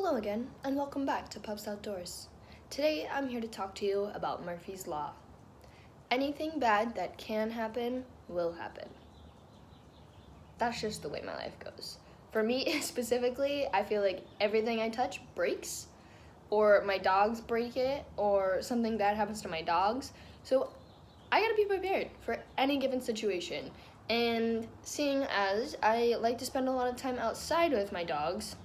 Hello again, and welcome back to Pups Outdoors. Today I'm here to talk to you about Murphy's Law. Anything bad that can happen will happen. That's just the way my life goes. For me specifically, I feel like everything I touch breaks, or my dogs break it, or something bad happens to my dogs. So I gotta be prepared for any given situation. And seeing as I like to spend a lot of time outside with my dogs,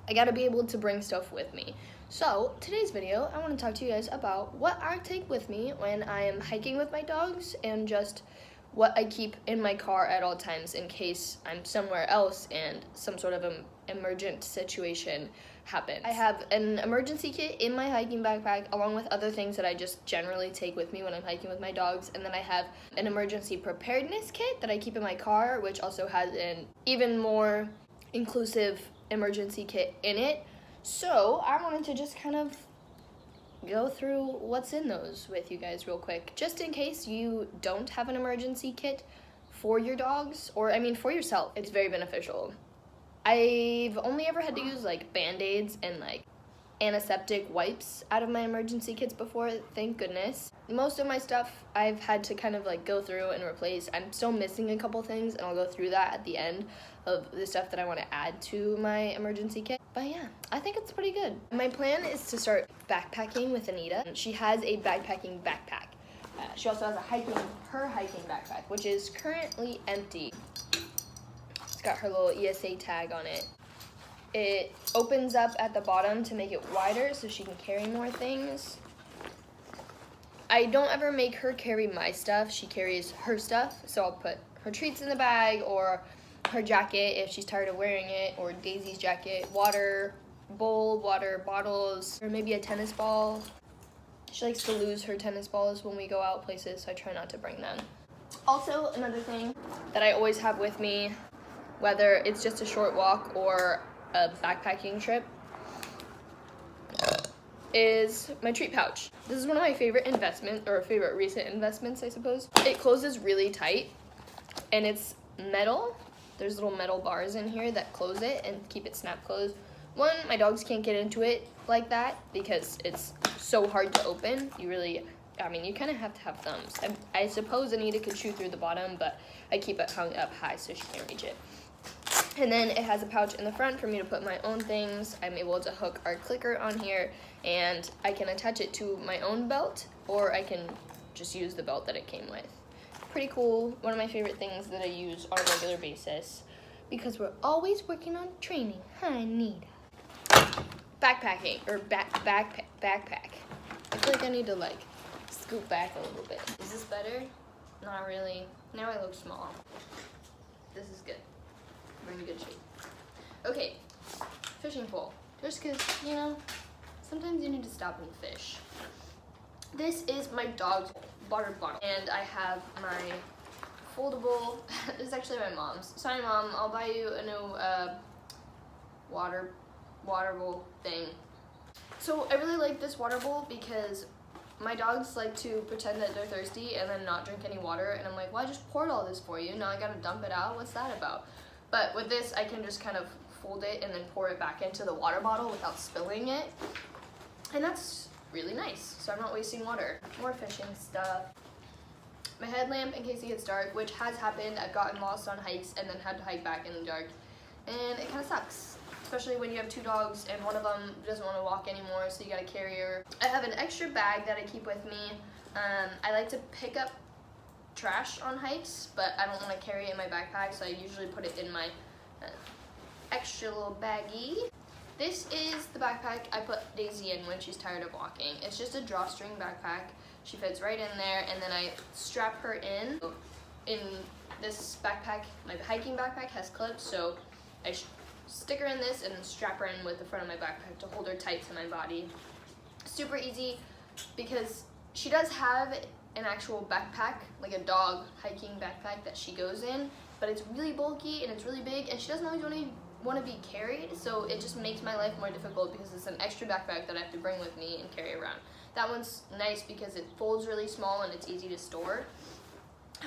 I gotta be able to bring stuff with me. So today's video, I want to talk to you guys about what I take with me when I am hiking with my dogs and just what I keep in my car at all times in case I'm somewhere else and some sort of an emergent situation happens. I have an emergency kit in my hiking backpack along with other things that I just generally take with me when I'm hiking with my dogs, and then I have an emergency preparedness kit that I keep in my car, which also has an even more inclusive emergency kit in it. So I wanted to just kind of go through what's in those with you guys real quick, just in case you don't have an emergency kit for your dogs, or for yourself. It's very beneficial. I've only ever had to use like band-aids and like antiseptic wipes out of my emergency kits before, thank goodness. Most of my stuff I've had to kind of like go through and replace. I'm still missing a couple things, and I'll go through that at the end of the stuff that I want to add to my emergency kit. But yeah, I think it's pretty good. My plan is to start backpacking with Anita. She has a backpacking backpack. She also has her hiking backpack, which is currently empty. It's got her little ESA tag on it. It opens up at the bottom to make it wider so she can carry more things. I don't ever make her carry my stuff. She carries her stuff, so I'll put her treats in the bag, or her jacket if she's tired of wearing it, or Daisy's jacket, water bottles, or maybe a tennis ball. She likes to lose her tennis balls when we go out places, so I try not to bring them. Also, another thing that I always have with me, whether it's just a short walk or a backpacking trip, is my treat pouch. This is one of my favorite recent investments, I suppose. It closes really tight, and it's metal. There's little metal bars in here that close it and keep it snap closed. One, my dogs can't get into it like that because it's so hard to open. You kind of have to have thumbs. I suppose Anita could chew through the bottom, but I keep it hung up high so she can't reach it. And then it has a pouch in the front for me to put my own things. I'm able to hook our clicker on here, and I can attach it to my own belt, or I can just use the belt that it came with. Pretty cool. One of my favorite things that I use on a regular basis because we're always working on training. Hi, Nita. Backpacking, or backpack. I feel like I need to like scoot back a little bit. Is this better? Not really. Now I look small. This is good. We're in good shape. Okay, fishing pole. Just because, sometimes you need to stop and fish. This is my dog's water bottle, and I have my foldable. This is actually my mom's. Sorry, Mom, I'll buy you a new water bowl thing. So I really like this water bowl because my dogs like to pretend that they're thirsty and then not drink any water, and I'm like, well, I just poured all this for you, now I gotta dump it out, what's that about? But with this, I can just kind of fold it and then pour it back into the water bottle without spilling it, and that's really nice, so I'm not wasting water. More fishing stuff. My headlamp in case it gets dark, which has happened. I've gotten lost on hikes and then had to hike back in the dark, and it kind of sucks, especially when you have two dogs and one of them doesn't want to walk anymore, so you gotta carry her. I have an extra bag that I keep with me. I like to pick up trash on hikes, but I don't want to carry it in my backpack, so I usually put it in my extra little baggie. This is the backpack I put Daisy in when she's tired of walking. It's just a drawstring backpack. She fits right in there, and then I strap her in. In this backpack, my hiking backpack has clips, so I stick her in this and strap her in with the front of my backpack to hold her tight to my body. Super easy because she does have an actual backpack, like a dog hiking backpack that she goes in, but it's really bulky and it's really big, and she doesn't always want to be carried, so it just makes my life more difficult because it's an extra backpack that I have to bring with me and carry around. That one's nice because it folds really small and it's easy to store.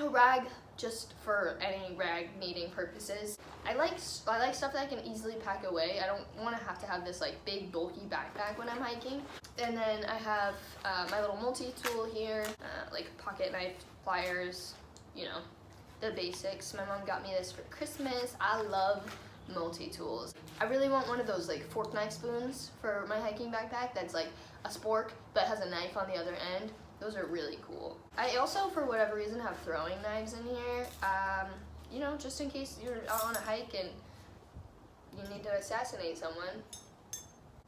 A rag, just for any rag needing purposes. I like stuff that I can easily pack away. I don't want to have this like big bulky backpack when I'm hiking. And then I have my little multi-tool here, like pocket knife, pliers, you know, the basics. My mom got me this for Christmas. I love multi-tools. I really want one of those like fork knife spoons for my hiking backpack that's like a spork but has a knife on the other end. Those are really cool. I also, for whatever reason, have throwing knives in here. You know, just in case you're out on a hike and you need to assassinate someone.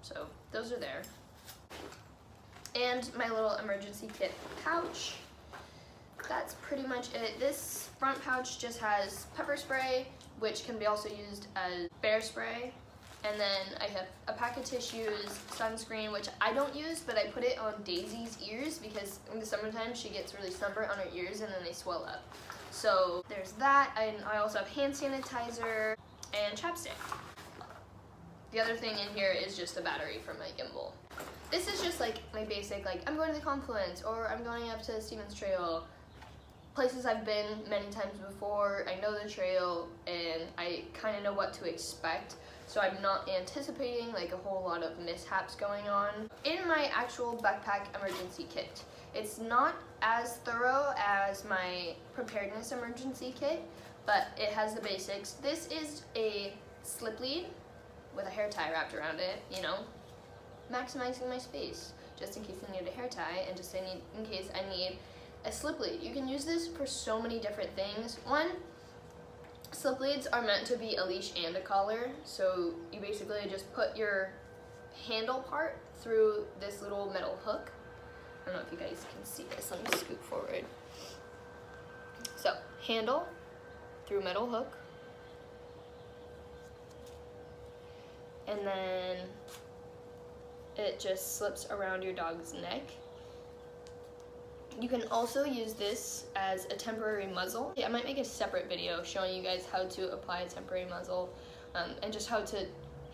So those are there. And my little emergency kit pouch. That's pretty much it. This front pouch just has pepper spray, which can be also used as bear spray. And then I have a pack of tissues, sunscreen, which I don't use, but I put it on Daisy's ears because in the summertime she gets really sunburnt on her ears and then they swell up. So there's that, and I also have hand sanitizer and chapstick. The other thing in here is just a battery for my gimbal. This is just like my basic, like I'm going to the Confluence or I'm going up to Stevens Trail. Places I've been many times before, I know the trail and I kind of know what to expect. So I'm not anticipating like a whole lot of mishaps going on. In my actual backpack emergency kit, it's not as thorough as my preparedness emergency kit, but it has the basics. This is a slip lead with a hair tie wrapped around it, you know, maximizing my space, just in case I need a hair tie and just in case I need a slip lead. You can use this for so many different things. One, slip leads are meant to be a leash and a collar, so you basically just put your handle part through this little metal hook. I don't know if you guys can see this. Let me scoot forward. So, handle through metal hook. And then it just slips around your dog's neck. You can also use this as a temporary muzzle. I might make a separate video showing you guys how to apply a temporary muzzle and just how to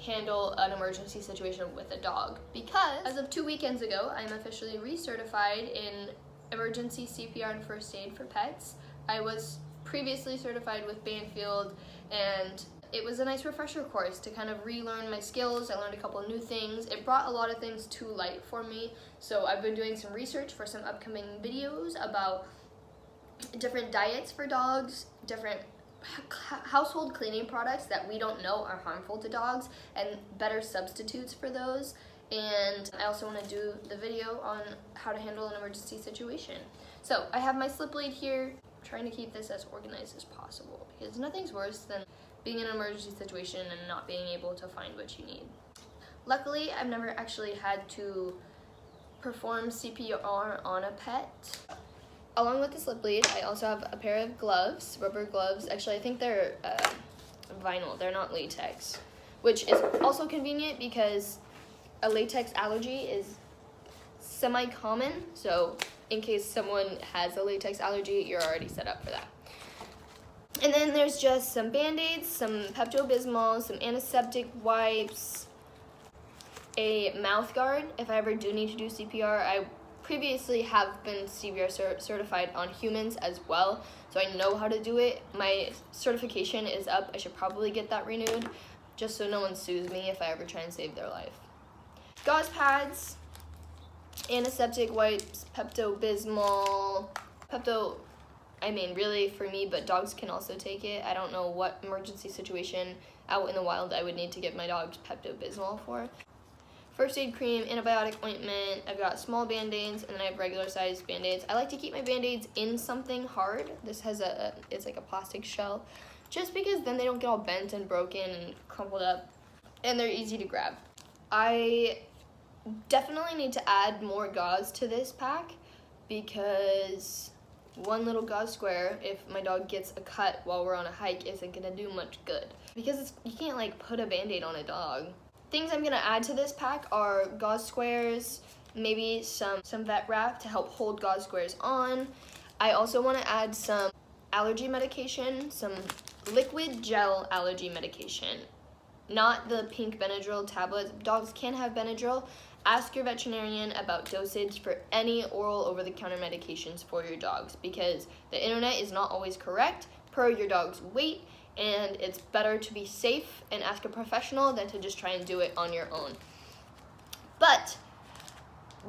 handle an emergency situation with a dog. Because as of 2 weekends ago, I'm officially recertified in emergency CPR and first aid for pets. I was previously certified with Banfield, and it was a nice refresher course to kind of relearn my skills. I learned a couple of new things. It brought a lot of things to light for me. So I've been doing some research for some upcoming videos about different diets for dogs, different household cleaning products that we don't know are harmful to dogs, and better substitutes for those. And I also want to do the video on how to handle an emergency situation. So I have my slip lead here, trying to keep this as organized as possible because nothing's worse than being in an emergency situation and not being able to find what you need. Luckily, I've never actually had to perform CPR on a pet. Along with the slip lead, I also have a pair of gloves, rubber gloves. Actually, I think they're vinyl, they're not latex, which is also convenient because a latex allergy is semi-common. So in case someone has a latex allergy, you're already set up for that. And then there's just some Band-Aids, some Pepto-Bismol, some antiseptic wipes, a mouth guard if I ever do need to do CPR. I previously have been CPR certified on humans as well, so I know how to do it. My certification is up. I should probably get that renewed just so no one sues me if I ever try and save their life. Gauze pads, antiseptic wipes, Pepto-Bismol, really for me, but dogs can also take it. I don't know what emergency situation out in the wild I would need to give my dogs Pepto-Bismol for. First aid cream, antibiotic ointment, I've got small Band-Aids, and then I have regular sized Band-Aids. I like to keep my Band-Aids in something hard. This has it's like a plastic shell, just because then they don't get all bent and broken and crumpled up, and they're easy to grab. I definitely need to add more gauze to this pack because one little gauze square, if my dog gets a cut while we're on a hike, isn't gonna do much good because you can't like put a Band-Aid on a dog. Things I'm gonna add to this pack are gauze squares, maybe some vet wrap to help hold gauze squares on. I also wanna add some allergy medication, some liquid gel allergy medication, not the pink Benadryl tablets. Dogs can have Benadryl. Ask your veterinarian about dosage for any oral over-the-counter medications for your dogs because the internet is not always correct per your dog's weight and it's better to be safe and ask a professional than to just try and do it on your own. But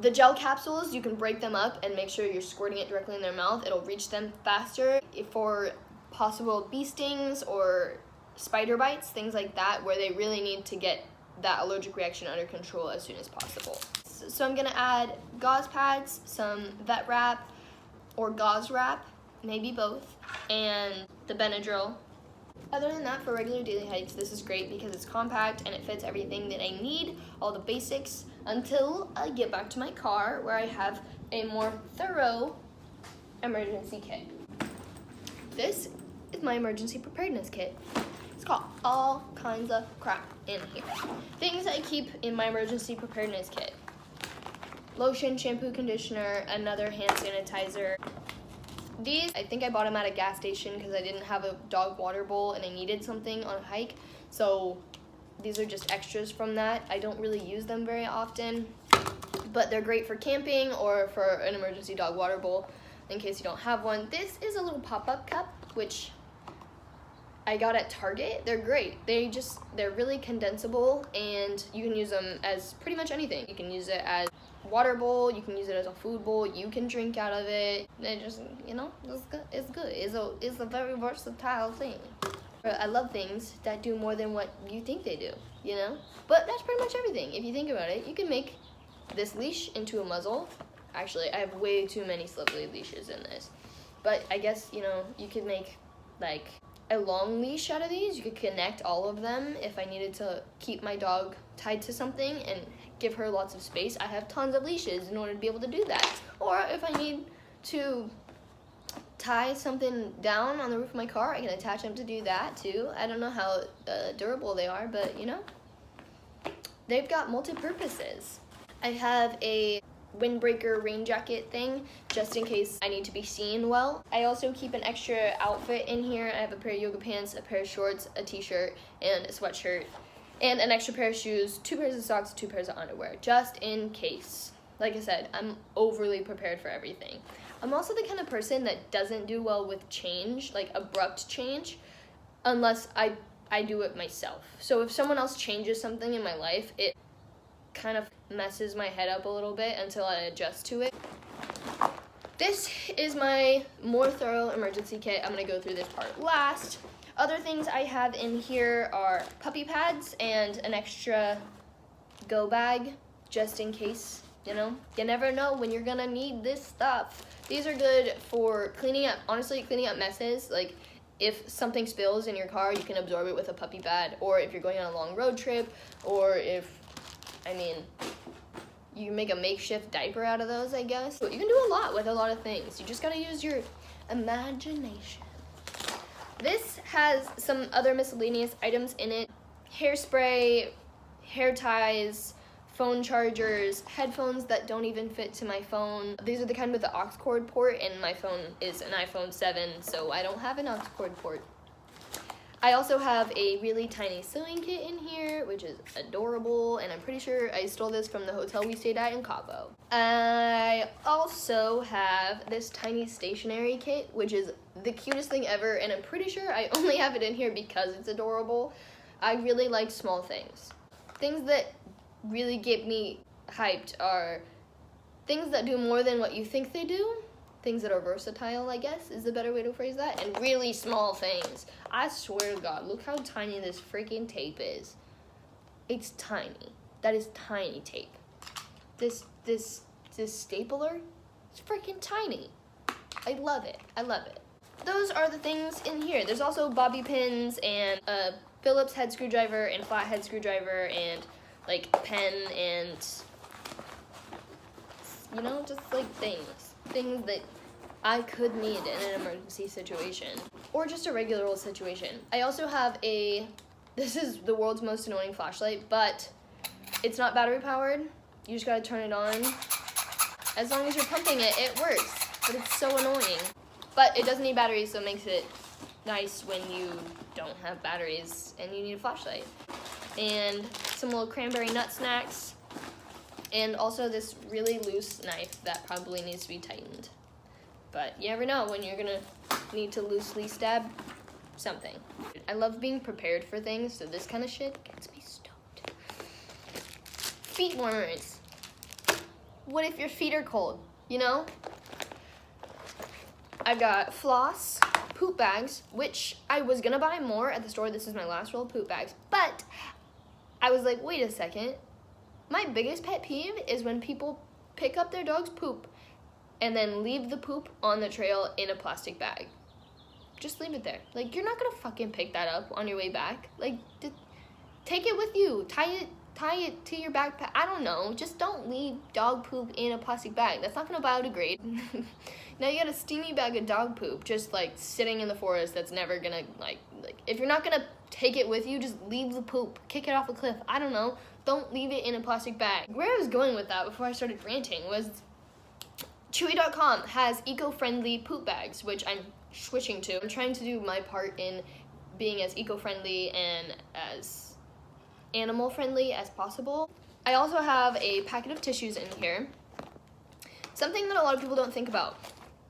the gel capsules, you can break them up and make sure you're squirting it directly in their mouth. It'll reach them faster for possible bee stings or spider bites, things like that, where they really need to get that allergic reaction under control as soon as possible. So I'm gonna add gauze pads, some vet wrap or gauze wrap, maybe both, and the Benadryl. Other than that, for regular daily hikes, this is great because it's compact and it fits everything that I need, all the basics, until I get back to my car where I have a more thorough emergency kit. This is my emergency preparedness kit. It's got all kinds of crap in here. Things I keep in my emergency preparedness kit: lotion, shampoo, conditioner, another hand sanitizer. These, I think I bought them at a gas station because I didn't have a dog water bowl and I needed something on a hike. So these are just extras from that. I don't really use them very often, but they're great for camping or for an emergency dog water bowl in case you don't have one. This is a little pop-up cup, which I got at Target. They're great. They're really condensable and you can use them as pretty much anything. You can use it as water bowl, you can use it as a food bowl, you can drink out of it. It just, you know, it's good. It's a very versatile thing. I love things that do more than what you think they do, you know? But that's pretty much everything. If you think about it, you can make this leash into a muzzle. Actually, I have way too many Sliply leashes in this. But I guess, you know, you could make like a long leash out of these. You could connect all of them if I needed to keep my dog tied to something and give her lots of space. I have tons of leashes in order to be able to do that. Or if I need to tie something down on the roof of my car, I can attach them to do that too. I don't know how durable they are, but you know, they've got multi-purposes. I have a windbreaker rain jacket thing just in case I need to be seen well. I also keep an extra outfit in here. I have a pair of yoga pants, a pair of shorts, a t-shirt, and a sweatshirt, and an extra pair of shoes, 2 pairs of socks, 2 pairs of underwear, just in case. Like I said, I'm overly prepared for everything. I'm also the kind of person that doesn't do well with change, like abrupt change, unless I do it myself. So if someone else changes something in my life, it kind of messes my head up a little bit until I adjust to it. This is my more thorough emergency kit. I'm gonna go through this part last. Other things I have in here are puppy pads and an extra go bag, just in case, you know? You never know when you're gonna need this stuff. These are good for cleaning up, honestly, cleaning up messes. Like, if something spills in your car, you can absorb it with a puppy pad, or if you're going on a long road trip, or if, I mean, you make a makeshift diaper out of those, I guess. But you can do a lot with a lot of things. You just gotta use your imagination. This has some other miscellaneous items in it: hairspray, hair ties, phone chargers, headphones that don't even fit to my phone. These are the kind with the aux cord port, and my phone is an iPhone 7, so I don't have an aux cord port. I also have a really tiny sewing kit in here, which is adorable, and I'm pretty sure I stole this from the hotel we stayed at in Cabo. I also have this tiny stationery kit, which is the cutest thing ever, and I'm pretty sure I only have it in here because it's adorable. I really like small things. Things that really get me hyped are things that do more than what you think they do. Things that are versatile, I guess, is the better way to phrase that. And really small things. I swear to God, look how tiny this freaking tape is. It's tiny. That is tiny tape. This stapler, it's freaking tiny. I love it. I love it. Those are the things in here. There's also bobby pins and a Phillips head screwdriver and flathead screwdriver and like pen and, you know, just like things that I could need in an emergency situation or just a regular old situation. I also have this is the world's most annoying flashlight, but it's not battery powered. You just gotta turn it on. As long as you're pumping it, it works, but it's so annoying. But it doesn't need batteries, so it makes it nice when you don't have batteries and you need a flashlight. And some little cranberry nut snacks, and also this really loose knife that probably needs to be tightened. But you never know when you're gonna need to loosely stab something. I love being prepared for things, so this kind of shit gets me stoked. Feet warmers. What if your feet are cold, you know? I've got floss, poop bags, which I was gonna buy more at the store. This is my last roll of poop bags, but I was like, wait a second. My biggest pet peeve is when people pick up their dog's poop and then leave the poop on the trail in a plastic bag. Just leave it there. Like, you're not gonna fucking pick that up on your way back. Like, take it with you. Tie it to your backpack. I don't know. Just don't leave dog poop in a plastic bag. That's not gonna biodegrade. Now you got a steamy bag of dog poop just like sitting in the forest that's never gonna like if you're not gonna take it with you, just leave the poop. Kick it off a cliff. I don't know. Don't leave it in a plastic bag. Where I was going with that before I started ranting was Chewy.com has eco-friendly poop bags, which I'm switching to. I'm trying to do my part in being as eco-friendly and as animal-friendly as possible. I also have a packet of tissues in here. Something that a lot of people don't think about.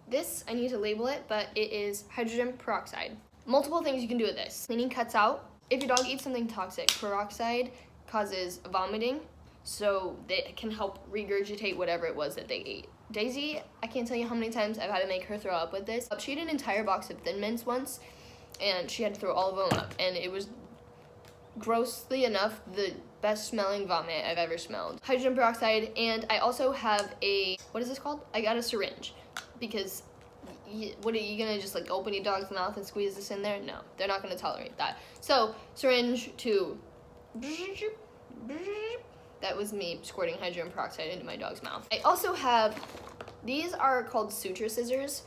This, I need to label it, but it is hydrogen peroxide. Multiple things you can do with this. Cleaning cuts out. If your dog eats something toxic, peroxide causes vomiting, so it can help regurgitate whatever it was that they ate. Daisy, I can't tell you how many times I've had to make her throw up with this. She ate an entire box of Thin Mints once, and she had to throw all of them up, and it was grossly enough the best smelling vomit I've ever smelled. Hydrogen peroxide, and I also have a, what is this called? I got a syringe, because what are you gonna just like open your dog's mouth and squeeze this in there? No, they're not gonna tolerate that. So, syringe to, that was me squirting hydrogen peroxide into my dog's mouth. I also have, these are called suture scissors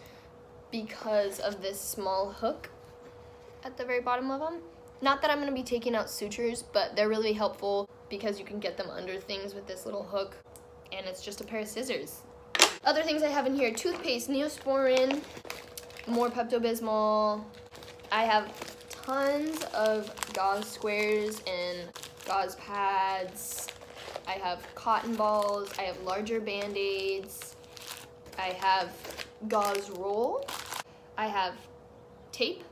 because of this small hook at the very bottom of them. Not that I'm gonna be taking out sutures, but they're really helpful because you can get them under things with this little hook, and it's just a pair of scissors. Other things I have in here, toothpaste, Neosporin, more Pepto-Bismol. I have tons of gauze squares and gauze pads. I have cotton balls. I have larger Band-Aids. I have gauze roll. I have tape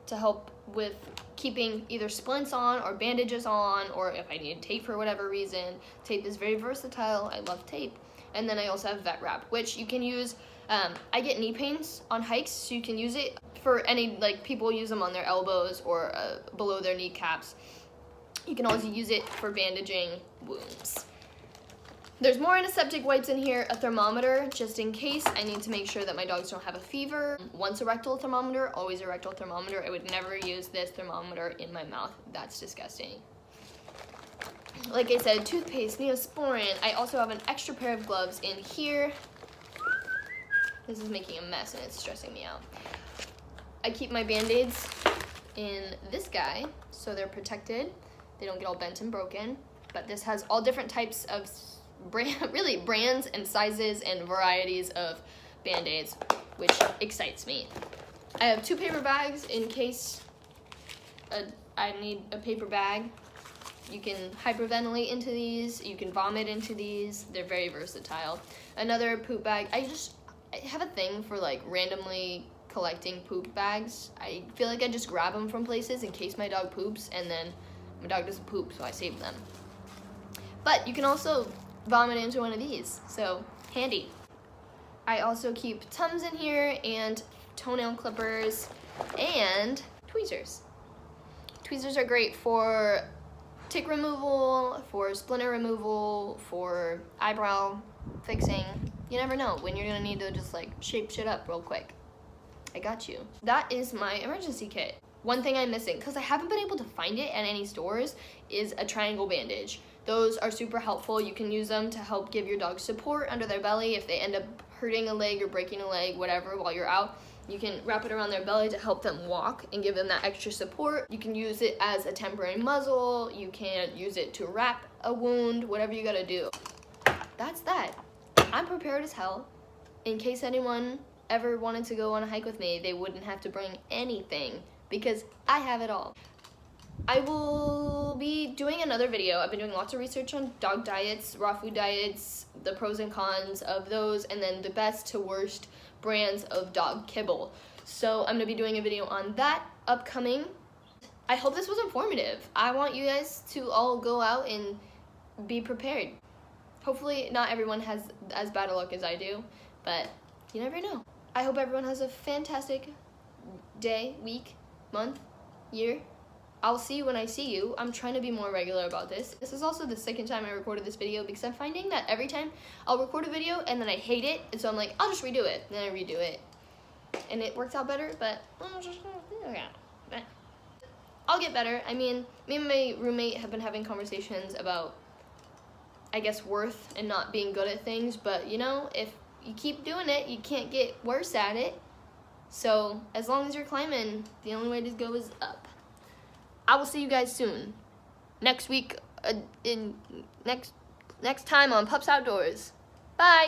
to help with keeping either splints on or bandages on, or if I need tape for whatever reason. Tape is very versatile. I love tape. And then I also have vet wrap, which you can use. I get knee pains on hikes, so you can use it for any, like people use them on their elbows or below their kneecaps. You can also use it for bandaging wounds. There's more antiseptic wipes in here, a thermometer, just in case I need to make sure that my dogs don't have a fever. Once a rectal thermometer, always a rectal thermometer. I would never use this thermometer in my mouth. That's disgusting. Like I said, toothpaste, Neosporin. I also have an extra pair of gloves in here. This is making a mess and it's stressing me out. I keep my Band-Aids in this guy so they're protected. They don't get all bent and broken. But this has all different types of brands and sizes and varieties of Band-Aids, which excites me. I have 2 paper bags in case I need a paper bag. You can hyperventilate into these, you can vomit into these, they're very versatile. Another poop bag, I have a thing for like randomly collecting poop bags. I feel like I just grab them from places in case my dog poops, and then my dog doesn't poop, so I save them. But you can also vomit into one of these, so handy. I also keep Tums in here and toenail clippers and tweezers. Tweezers are great for tick removal, for splinter removal, for eyebrow fixing. You never know when you're gonna need to just like shape shit up real quick. I got you. That is my emergency kit. One thing I'm missing, because I haven't been able to find it at any stores, is a triangle bandage. Those are super helpful. You can use them to help give your dog support under their belly if they end up hurting a leg or breaking a leg, whatever, while you're out. You can wrap it around their belly to help them walk and give them that extra support. You can use it as a temporary muzzle. You can use it to wrap a wound, whatever you gotta do. That's that. I'm prepared as hell. In case anyone ever wanted to go on a hike with me, they wouldn't have to bring anything because I have it all. I will be doing another video. I've been doing lots of research on dog diets, raw food diets, the pros and cons of those, and then the best to worst brands of dog kibble. So I'm gonna be doing a video on that. upcoming. I hope this was informative. I want you guys to all go out and be prepared. Hopefully not everyone has as bad a luck as I do, but you never know. I hope everyone has a fantastic day, week, month, year. I'll see you when I see you. I'm trying to be more regular about this. This is also the second time I recorded this video because I'm finding that every time I'll record a video and then I hate it, and so I'm like, I'll just redo it. And then I redo it. And it works out better, but I'll get better. I mean, me and my roommate have been having conversations about, I guess, worth and not being good at things, but you know, if you keep doing it, you can't get worse at it. So as long as you're climbing, the only way to go is up. I will see you guys soon. Next week, next time on Pups Outdoors. Bye.